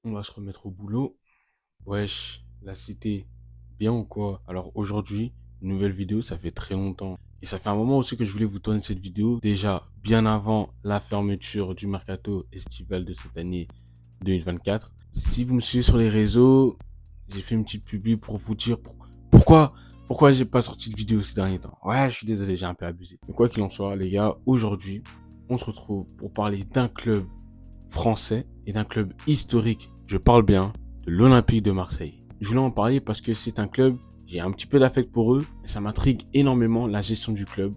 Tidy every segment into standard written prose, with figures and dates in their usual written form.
On va se remettre au boulot. Wesh, la cité, bien ou quoi? Alors aujourd'hui, une nouvelle vidéo, ça fait très longtemps. Et ça fait un moment aussi que je voulais vous tourner cette vidéo. Déjà, bien avant la fermeture du mercato estival de cette année 2024. Si vous me suivez sur les réseaux, j'ai fait une petite publi pour vous dire pourquoi, pourquoi j'ai pas sorti de vidéo ces derniers temps. Ouais, je suis désolé, j'ai un peu abusé. Mais quoi qu'il en soit, les gars, aujourd'hui, on se retrouve pour parler d'un club français et d'un club historique. Je parle bien de l'Olympique de Marseille. Je voulais en parler parce que c'est un club, j'ai un petit peu d'affect pour eux, et ça m'intrigue énormément la gestion du club.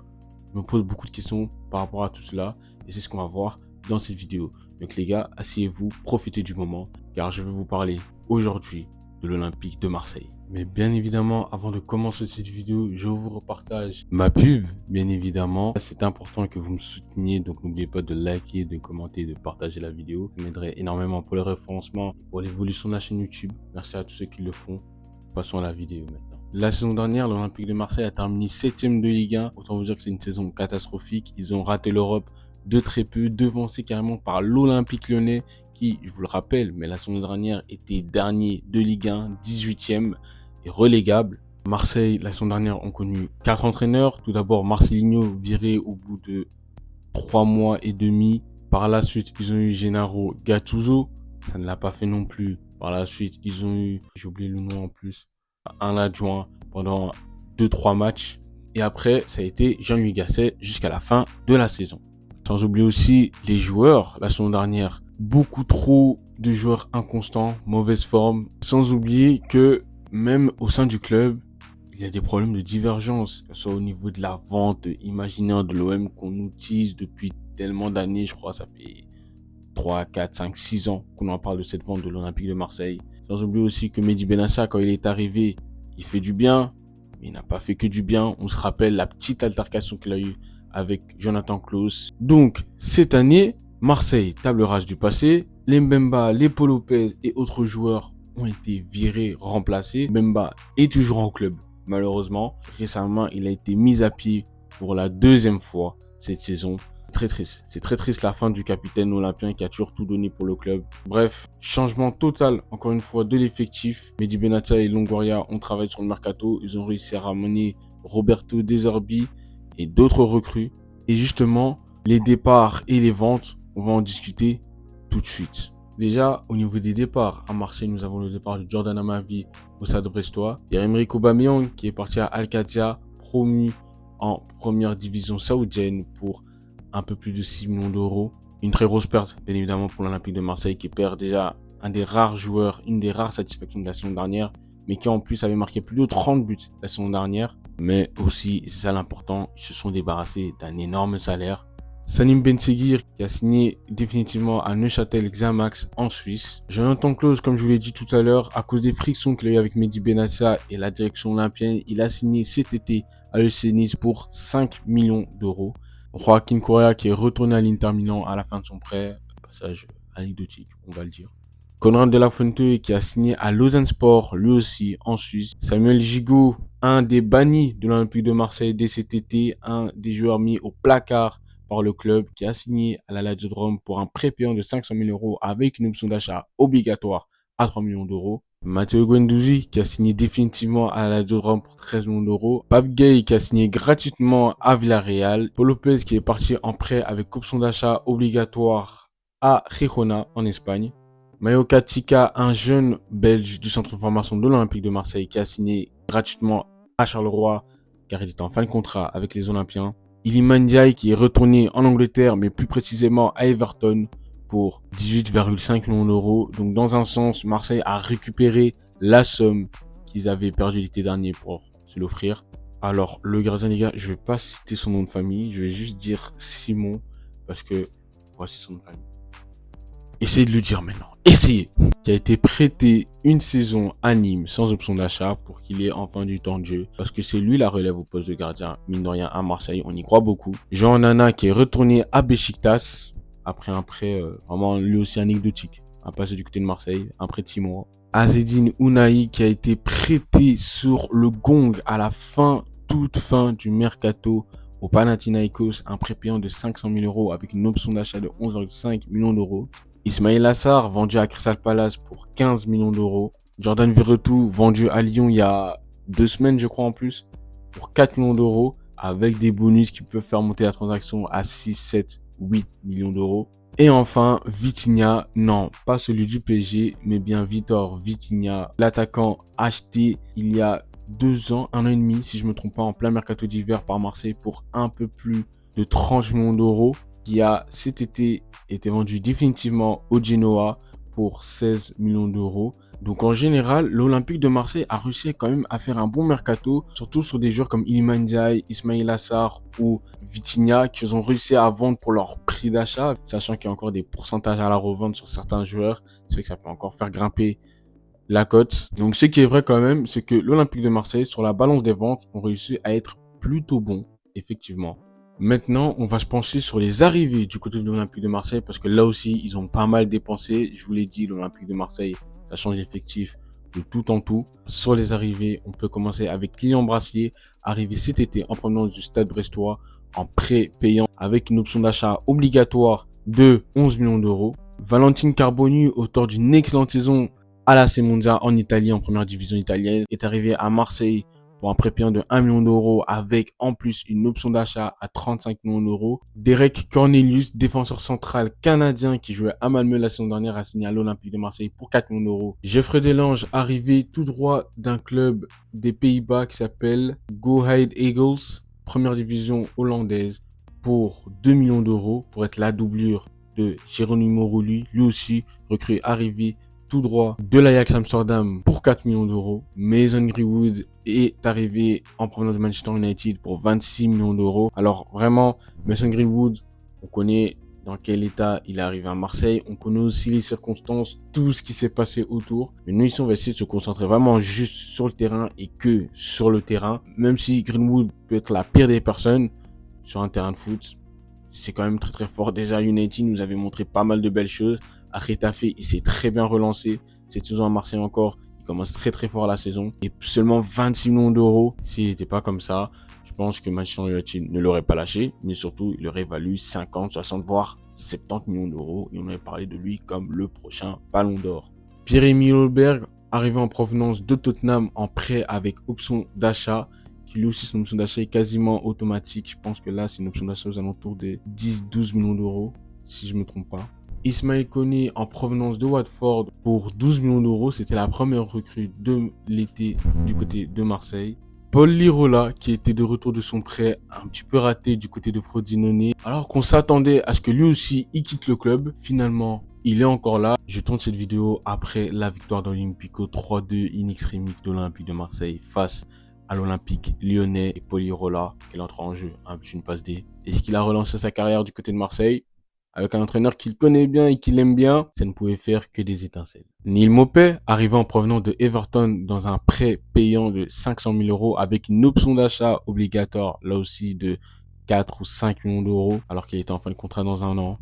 Je me pose beaucoup de questions par rapport à tout cela, et c'est ce qu'on va voir dans cette vidéo. Donc les gars, asseyez-vous, profitez du moment, car je vais vous parler aujourd'hui de l'Olympique de Marseille. Mais bien évidemment, avant de commencer cette vidéo, je vous repartage ma pub, bien évidemment. C'est important que vous me souteniez, donc n'oubliez pas de liker, de commenter, de partager la vidéo. Ça m'aiderait énormément pour le référencement, pour l'évolution de la chaîne YouTube. Merci à tous ceux qui le font. Passons à la vidéo maintenant. La saison dernière, l'Olympique de Marseille a terminé 7ème de Ligue 1. Autant vous dire que c'est une saison catastrophique. Ils ont raté l'Europe de très peu, devancés carrément par l'Olympique Lyonnais qui, je vous le rappelle, mais la saison dernière était dernier de Ligue 1, 18e et relégable. Marseille, la saison dernière, ont connu 4 entraîneurs. Tout d'abord, Marcelinho viré au bout de 3 mois et demi. Par la suite, ils ont eu Gennaro Gattuso. Ça ne l'a pas fait non plus. Par la suite, ils ont eu, j'ai oublié le nom en plus, un adjoint pendant 2-3 matchs. Et après, ça a été Jean-Louis Gasset jusqu'à la fin de la saison. Sans oublier aussi les joueurs, la saison dernière, beaucoup trop de joueurs inconstants, mauvaise forme. Sans oublier que même au sein du club, il y a des problèmes de divergence, que ce soit au niveau de la vente imaginaire de l'OM qu'on utilise depuis tellement d'années, je crois, ça fait 3, 4, 5, 6 ans qu'on en parle de cette vente de l'Olympique de Marseille. Sans oublier aussi que Mehdi Benassa, quand il est arrivé, il fait du bien, mais il n'a pas fait que du bien. On se rappelle la petite altercation qu'il a eue avec Jonathan Klaus. Donc, cette année, Marseille, table rase du passé. Les Mbemba, les Paul Lopez et autres joueurs ont été virés, remplacés. Mbemba est toujours en club, malheureusement. Récemment, il a été mis à pied pour la 2e fois cette saison. Très triste. C'est très triste la fin du capitaine olympien qui a toujours tout donné pour le club. Bref, changement total, encore une fois, de l'effectif. Mehdi Benatia et Longoria ont travaillé sur le mercato. Ils ont réussi à ramener Roberto De Zerbi et d'autres recrues. Et justement, les départs et les ventes, on va en discuter tout de suite. Déjà, au niveau des départs, à Marseille, nous avons le départ de Jordan Amavi au Stade Brestois. Il y a Emerick Aubameyang qui est parti à Al-Qadsia, promu en première division saoudienne pour un peu plus de 6 millions d'euros. Une très grosse perte, bien évidemment, pour l'Olympique de Marseille qui perd déjà un des rares joueurs, une des rares satisfactions de la saison dernière, mais qui en plus avait marqué plus de 30 buts la saison dernière. Mais aussi, c'est ça l'important, ils se sont débarrassés d'un énorme salaire. Salim Benseghir qui a signé définitivement à Neuchâtel Xamax en Suisse. Jonathan Klaus, comme je vous l'ai dit tout à l'heure, à cause des frictions qu'il a eu avec Mehdi Benassa et la direction olympienne, il a signé cet été à l'EC Nice pour 5 millions d'euros. Joaquin Correa qui est retourné à l'Inter Milan à la fin de son prêt, passage anecdotique, on va le dire. Conrad de la Fuente qui a signé à Lausanne Sport, lui aussi en Suisse. Samuel Gigot, un des bannis de l'Olympique de Marseille dès cet été, un des joueurs mis au placard par le club qui a signé à la Lazio de Rome pour un prêt payant de 500 000 euros avec une option d'achat obligatoire à 3 millions d'euros. Matteo Guendouzi qui a signé définitivement à la Lazio de Rome pour 13 millions d'euros. Pape Gay qui a signé gratuitement à Villarreal. Paul Lopez qui est parti en prêt avec option d'achat obligatoire à Girona en Espagne. Mayo Katika, un jeune belge du centre de formation de l'Olympique de Marseille qui a signé gratuitement à Charleroi car il est en fin de contrat avec les Olympiens. Iliman Ndiaye qui est retourné en Angleterre mais plus précisément à Everton pour 18,5 millions d'euros. Donc dans un sens, Marseille a récupéré la somme qu'ils avaient perdue l'été dernier pour se l'offrir. Alors le gardien, les gars, je vais pas citer son nom de famille, je vais juste dire Simon parce que voici son nom de famille. Essayez de le dire maintenant. Essayez. Qui a été prêté une saison à Nîmes sans option d'achat pour qu'il ait enfin du temps de jeu. Parce que c'est lui la relève au poste de gardien. Mine de rien à Marseille, on y croit beaucoup. Jean Nana qui est retourné à Beşiktaş après un prêt vraiment lui aussi anecdotique. Un passé du côté de Marseille, un prêt de 6 mois. Azzedine Ounahi qui a été prêté sur le gong à la fin, toute fin du mercato au Panathinaikos, un prêt payant de 500 000 € avec une option d'achat de 11,5 millions d'euros. Ismail Assar, vendu à Crystal Palace pour 15 millions d'euros. Jordan Veretout, vendu à Lyon il y a 2 semaines, je crois en plus, pour 4 millions d'euros, avec des bonus qui peuvent faire monter la transaction à 6, 7, 8 millions d'euros. Et enfin, Vitinha, non, pas celui du PSG, mais bien Vitor Vitinha, l'attaquant acheté il y a 2 ans, 1 an et demi, si je me trompe pas, en plein mercato d'hiver par Marseille pour un peu plus de 30 millions d'euros, qui a cet été été vendu définitivement au Genoa pour 16 millions d'euros. Donc en général, l'Olympique de Marseille a réussi quand même à faire un bon mercato, surtout sur des joueurs comme Iliman Ndiaye, Ismail Assar ou Vitinha, qu'ils ont réussi à vendre pour leur prix d'achat, sachant qu'il y a encore des pourcentages à la revente sur certains joueurs. C'est vrai que ça peut encore faire grimper la cote. Donc ce qui est vrai quand même, c'est que l'Olympique de Marseille, sur la balance des ventes, ont réussi à être plutôt bon, effectivement. Maintenant, on va se pencher sur les arrivées du côté de l'Olympique de Marseille parce que là aussi, ils ont pas mal dépensé. Je vous l'ai dit, l'Olympique de Marseille, ça change l'effectif de tout en tout. Sur les arrivées, on peut commencer avec Kylian Brassier, arrivé cet été en provenance du Stade Brestois, en prêt payant avec une option d'achat obligatoire de 11 millions d'euros. Valentine Carboni, auteur d'une excellente saison à l'AC Monza en Italie, en première division italienne, est arrivé à Marseille pour un prêt payant de 1 million d'euros avec en plus une option d'achat à 35 millions d'euros. Derek Cornelius, défenseur central canadien qui jouait à Malmö la saison dernière, a signé à l'Olympique de Marseille pour 4 millions d'euros. Geoffrey Delange, arrivé tout droit d'un club des Pays-Bas qui s'appelle Go Ahead Eagles, première division hollandaise, pour 2 millions d'euros pour être la doublure de Geronimo Rulli, lui aussi recrue arrivé tout droit de l'Ajax Amsterdam pour 4 millions d'euros. Mason Greenwood est arrivé en provenance de Manchester United pour 26 millions d'euros. Alors vraiment, Mason Greenwood, on connaît dans quel état il est arrivé à Marseille. On connaît aussi les circonstances, tout ce qui s'est passé autour. Mais nous ici, on va essayer de se concentrer vraiment juste sur le terrain et que sur le terrain. Même si Greenwood peut être la pire des personnes sur un terrain de foot, c'est quand même très très fort. Déjà, United nous avait montré pas mal de belles choses. À Retafe, il s'est très bien relancé. Cette saison à Marseille encore, il commence très très fort la saison. Et seulement 26 millions d'euros, s'il n'était pas comme ça, je pense que Manchester United ne l'aurait pas lâché. Mais surtout, il aurait valu 50, 60, voire 70 millions d'euros. Et on aurait parlé de lui comme le prochain Ballon d'Or. Pierre-Emile Højbjerg, arrivé en provenance de Tottenham en prêt avec option d'achat, qui lui aussi son option d'achat est quasiment automatique. Je pense que là, c'est une option d'achat aux alentours de 10-12 millions d'euros, si je ne me trompe pas. Ismaël Koné en provenance de Watford pour 12 millions d'euros. C'était la première recrue de l'été du côté de Marseille. Paul Lirola qui était de retour de son prêt un petit peu raté du côté de Frosinone. Alors qu'on s'attendait à ce que lui aussi il quitte le club. Finalement, il est encore là. Je tourne cette vidéo après la victoire d'Olympico 3-2 in extremis de l'Olympique de Marseille face à l'Olympique lyonnais. Et Paul Lirola, qui entre en jeu, une passe D. Est-ce qu'il a relancé sa carrière du côté de Marseille? Avec un entraîneur qu'il connaît bien et qu'il aime bien, ça ne pouvait faire que des étincelles. Neil Maupay, arrivé en provenance de Everton dans un prêt payant de 500 000 euros avec une option d'achat obligatoire, là aussi de 4 ou 5 millions d'euros, alors qu'il était en fin de contrat dans 1 an.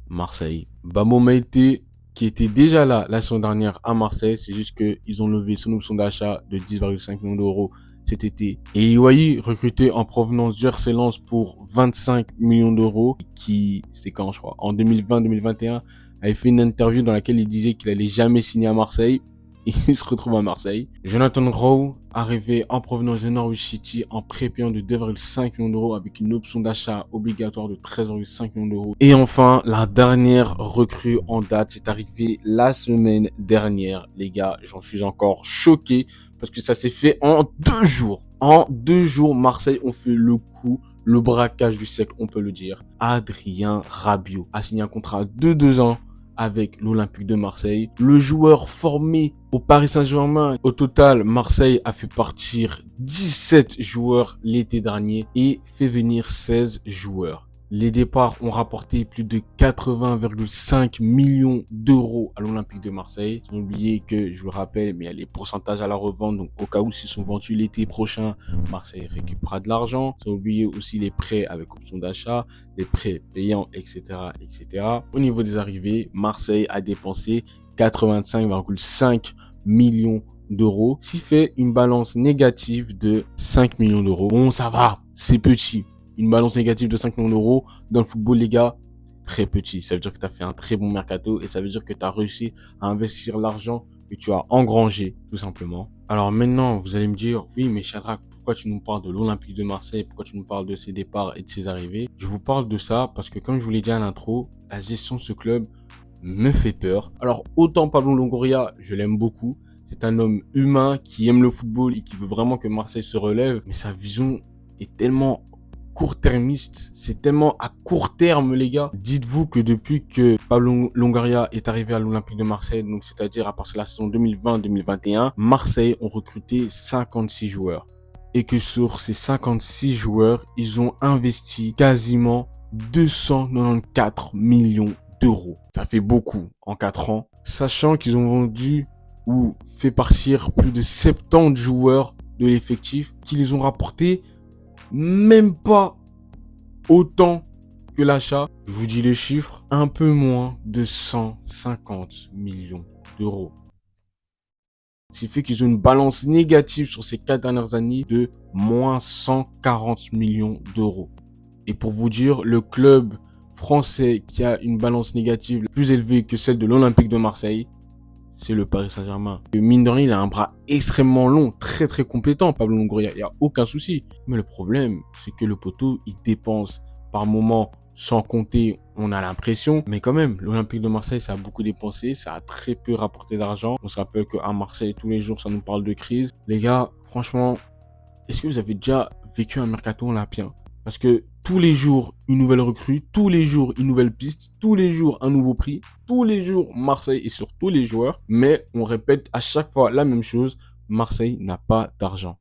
Marseille. Bamo Meïté, qui était déjà là la saison dernière à Marseille, c'est juste qu'ils ont levé son option d'achat de 10,5 millions d'euros cet été. Et Iwayi, recruté en provenance du RC Lens pour 25 millions d'euros, qui, c'était quand je crois, en 2020-2021, avait fait une interview dans laquelle il disait qu'il allait jamais signer à Marseille. Et il se retrouve à Marseille. Jonathan Rowe, arrivé en provenance de Norwich City en prêt payant de 2,5 millions d'euros avec une option d'achat obligatoire de 13,5 millions d'euros. Et enfin, la dernière recrue en date, c'est arrivé la semaine dernière. Les gars, j'en suis encore choqué parce que ça s'est fait en 2 jours. En 2 jours, Marseille ont fait le coup, le braquage du siècle, on peut le dire. Adrien Rabiot a signé un contrat de 2 ans avec l'Olympique de Marseille. Le joueur formé au Paris Saint-Germain. Au total, Marseille a fait partir 17 joueurs l'été dernier et fait venir 16 joueurs. Les départs ont rapporté plus de 80,5 millions d'euros à l'Olympique de Marseille. Sans oublier que, je vous le rappelle, mais il y a les pourcentages à la revente. Donc, au cas où s'ils sont vendus l'été prochain, Marseille récupérera de l'argent. Sans oublier aussi les prêts avec option d'achat, les prêts payants, etc., etc. Au niveau des arrivées, Marseille a dépensé 85,5 millions d'euros, ce qui fait une balance négative de 5 millions d'euros. Bon, ça va. c'est petit. Une balance négative de 5 millions d'euros dans le football, les gars, très petit. Ça veut dire que tu as fait un très bon mercato et ça veut dire que tu as réussi à investir l'argent que tu as engrangé, tout simplement. Alors maintenant, vous allez me dire, oui, mais Shadrach, pourquoi tu nous parles de l'Olympique de Marseille? Pourquoi tu nous parles de ses départs et de ses arrivées? Je vous parle de ça parce que, comme je vous l'ai dit à l'intro, la gestion de ce club me fait peur. Alors, autant Pablo Longoria, je l'aime beaucoup. C'est un homme humain qui aime le football et qui veut vraiment que Marseille se relève. Mais sa vision est tellement court-termiste. C'est tellement à court terme, les gars. Dites-vous que depuis que Pablo Longoria est arrivé à l'Olympique de Marseille, donc c'est-à-dire à partir de la saison 2020-2021, Marseille ont recruté 56 joueurs. Et que sur ces 56 joueurs, ils ont investi quasiment 294 millions d'euros. Ça fait beaucoup en 4 ans. Sachant qu'ils ont vendu ou fait partir plus de 70 joueurs de l'effectif, qui les ont rapportés même pas autant que l'achat. Je vous dis les chiffres, un peu moins de 150 millions d'euros. Ce qui fait qu'ils ont une balance négative sur ces 4 dernières années de moins 140 millions d'euros. Et pour vous dire, le club français qui a une balance négative plus élevée que celle de l'Olympique de Marseille, c'est le Paris Saint-Germain. Mine de rien, il a un bras extrêmement long, très très compétent, Pablo Longoria. Il n'y a aucun souci. Mais le problème, c'est que le poteau, il dépense par moment, sans compter, on a l'impression. Mais quand même, l'Olympique de Marseille, ça a beaucoup dépensé, ça a très peu rapporté d'argent. On se rappelle qu'à Marseille, tous les jours, ça nous parle de crise. Les gars, franchement, est-ce que vous avez déjà vécu un mercato olympien? Parce que tous les jours, une nouvelle recrue, tous les jours, une nouvelle piste, tous les jours, un nouveau prix, tous les jours, Marseille est sur tous les joueurs. Mais on répète à chaque fois la même chose, Marseille n'a pas d'argent.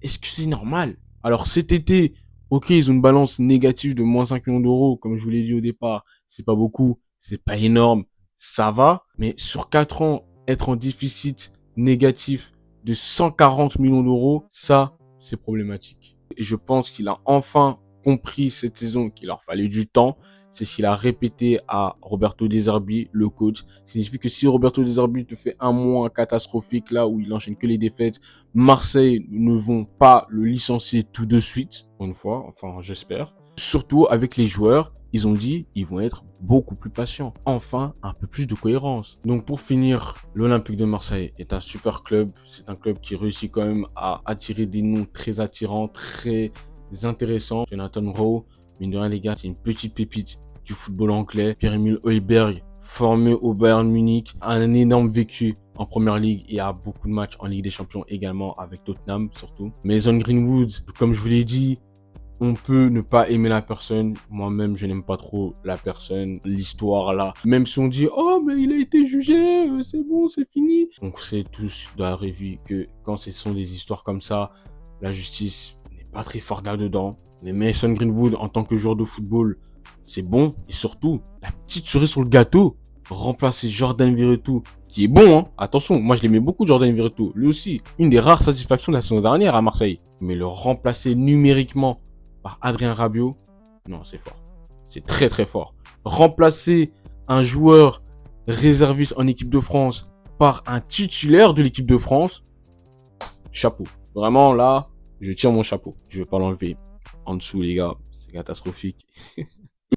Est-ce que c'est normal? Alors cet été, ok, ils ont une balance négative de moins 5 millions d'euros, comme je vous l'ai dit au départ. C'est pas beaucoup, c'est pas énorme, ça va. Mais sur 4 ans, être en déficit négatif de 140 millions d'euros, ça, c'est problématique. Et je pense qu'il a enfin compris cette saison qu'il leur fallait du temps. C'est ce qu'il a répété à Roberto De Zerbi, le coach. Ça signifie que si Roberto De Zerbi te fait un mois catastrophique là où il enchaîne que les défaites, Marseille ne vont pas le licencier tout de suite, une fois, enfin j'espère. Surtout avec les joueurs, ils ont dit ils vont être beaucoup plus patients. Enfin, un peu plus de cohérence. Donc pour finir, l'Olympique de Marseille est un super club. C'est un club qui réussit quand même à attirer des noms très attirants, très intéressants. Jonathan Rowe, mine de rien les gars, c'est une petite pépite du football anglais. Pierre-Emile Højbjerg, formé au Bayern Munich, a un énorme vécu en première ligue et a beaucoup de matchs en Ligue des Champions également avec Tottenham surtout. Mason Greenwood, comme je vous l'ai dit, on peut ne pas aimer la personne. Moi-même, je n'aime pas trop la personne, l'histoire là. Même si on dit, oh, mais il a été jugé, c'est bon, c'est fini. On sait tous dans la revue que quand ce sont des histoires comme ça, la justice n'est pas très forte là-dedans. Mais Mason Greenwood, en tant que joueur de football, c'est bon. Et surtout, la petite cerise sur le gâteau, remplacer Jordan Verretou, qui est bon, hein. Attention, moi je l'aimais beaucoup Jordan Verretou. Lui aussi, une des rares satisfactions de la saison dernière à Marseille. Mais le remplacer numériquement par Adrien Rabiot, non, c'est fort. C'est très très fort. Remplacer un joueur réserviste en équipe de France par un titulaire de l'équipe de France, chapeau. Vraiment là, je tire mon chapeau. Je vais pas l'enlever. En dessous les gars, c'est catastrophique.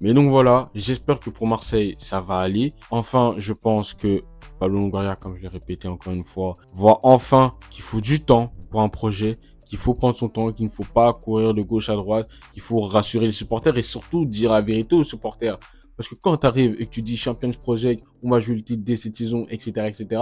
Mais donc voilà, j'espère que pour Marseille, ça va aller. Enfin, je pense que Pablo Longoria, comme je l'ai répété encore une fois, voit enfin qu'il faut du temps pour un projet, qu'il faut prendre son temps, qu'il ne faut pas courir de gauche à droite, qu'il faut rassurer les supporters et surtout dire la vérité aux supporters. Parce que quand tu arrives et que tu dis Champions Project, on va jouer le titre dès cette saison, etc., etc.,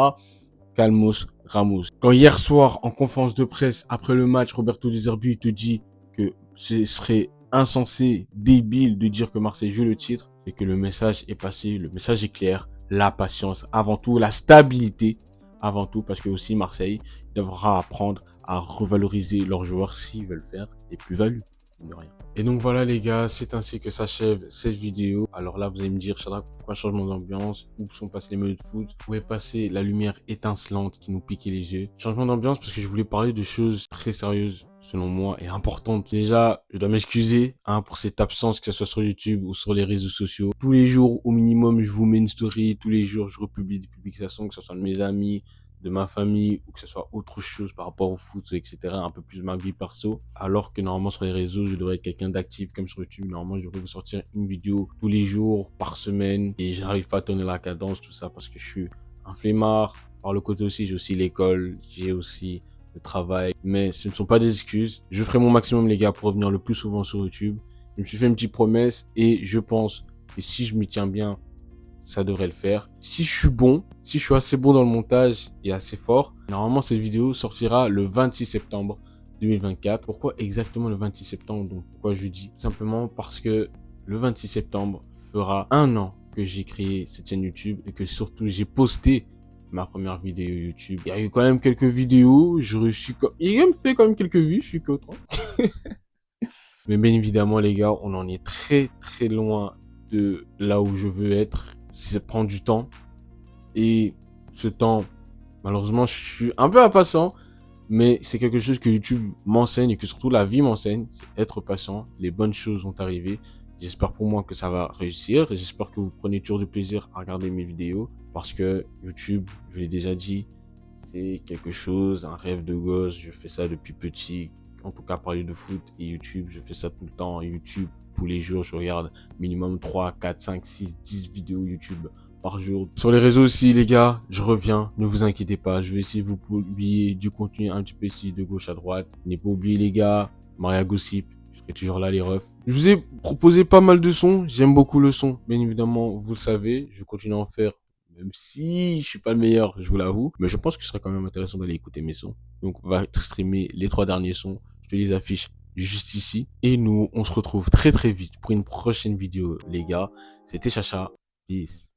calmos, Ramos. Quand hier soir, en conférence de presse, après le match, Roberto De Zerbi te dit que ce serait insensé, débile de dire que Marseille joue le titre, c'est que le message est passé, le message est clair, la patience avant tout, la stabilité avant tout, parce que aussi Marseille devra apprendre à revaloriser leurs joueurs s'ils veulent faire des plus-values. Rien. Et donc voilà les gars, c'est ainsi que s'achève cette vidéo. Alors là vous allez me dire, Shadrach, pourquoi changement d'ambiance? Où sont passés les maillots de foot? Où est passée la lumière étincelante qui nous piquait les yeux? Changement d'ambiance parce que je voulais parler de choses très sérieuses selon moi et importantes. Déjà, je dois m'excuser pour cette absence, que ce soit sur YouTube ou sur les réseaux sociaux. Tous les jours au minimum je vous mets une story, tous les jours je republie des publications, que ce soit de mes amis, de ma famille ou que ce soit autre chose par rapport au foot, etc. Un peu plus ma vie perso. Alors que normalement sur les réseaux, je devrais être quelqu'un d'actif comme sur YouTube. Normalement, je devrais vous sortir une vidéo tous les jours, par semaine. Et j'arrive pas à tenir la cadence, tout ça parce que je suis un flemmard. Par le côté aussi, j'ai aussi l'école, j'ai aussi le travail. Mais ce ne sont pas des excuses. Je ferai mon maximum, les gars, pour revenir le plus souvent sur YouTube. Je me suis fait une petite promesse et je pense que si je m'y tiens bien, ça devrait le faire. Si je suis bon, si je suis assez bon dans le montage et assez fort, normalement cette vidéo sortira le 26 septembre 2024. Pourquoi exactement le 26 septembre? Donc pourquoi je dis? Tout simplement parce que le 26 septembre fera 1 an que j'ai créé cette chaîne YouTube et que surtout j'ai posté ma première vidéo YouTube. Il y a eu quand même quelques vidéos, je réussis il a même fait quand même quelques vues, je suis content. Mais bien évidemment les gars, on en est très très loin de là où je veux être. Ça prend du temps. Et ce temps, malheureusement, je suis un peu impatient. Mais c'est quelque chose que YouTube m'enseigne et que surtout la vie m'enseigne. C'est être patient. Les bonnes choses vont arriver. J'espère pour moi que ça va réussir. Et j'espère que vous prenez toujours du plaisir à regarder mes vidéos. Parce que YouTube, je l'ai déjà dit, c'est quelque chose, un rêve de gosse. Je fais ça depuis petit. En tout cas, parler de foot et YouTube, je fais ça tout le temps. YouTube, tous les jours, je regarde minimum 3, 4, 5, 6, 10 vidéos YouTube par jour. Sur les réseaux aussi, les gars, je reviens. Ne vous inquiétez pas. Je vais essayer de vous publier du contenu un petit peu ici, de gauche à droite. N'ayez pas oublié, les gars, Maria Gossip. Je serai toujours là, les refs. Je vous ai proposé pas mal de sons. J'aime beaucoup le son. Bien évidemment, vous le savez. Je continue à en faire. Même si je suis pas le meilleur, je vous l'avoue. Mais je pense que ce serait quand même intéressant d'aller écouter mes sons. Donc, on va streamer les 3 derniers sons. Je te les affiche juste ici. Et nous, on se retrouve très très vite pour une prochaine vidéo, les gars. C'était Chacha. Peace.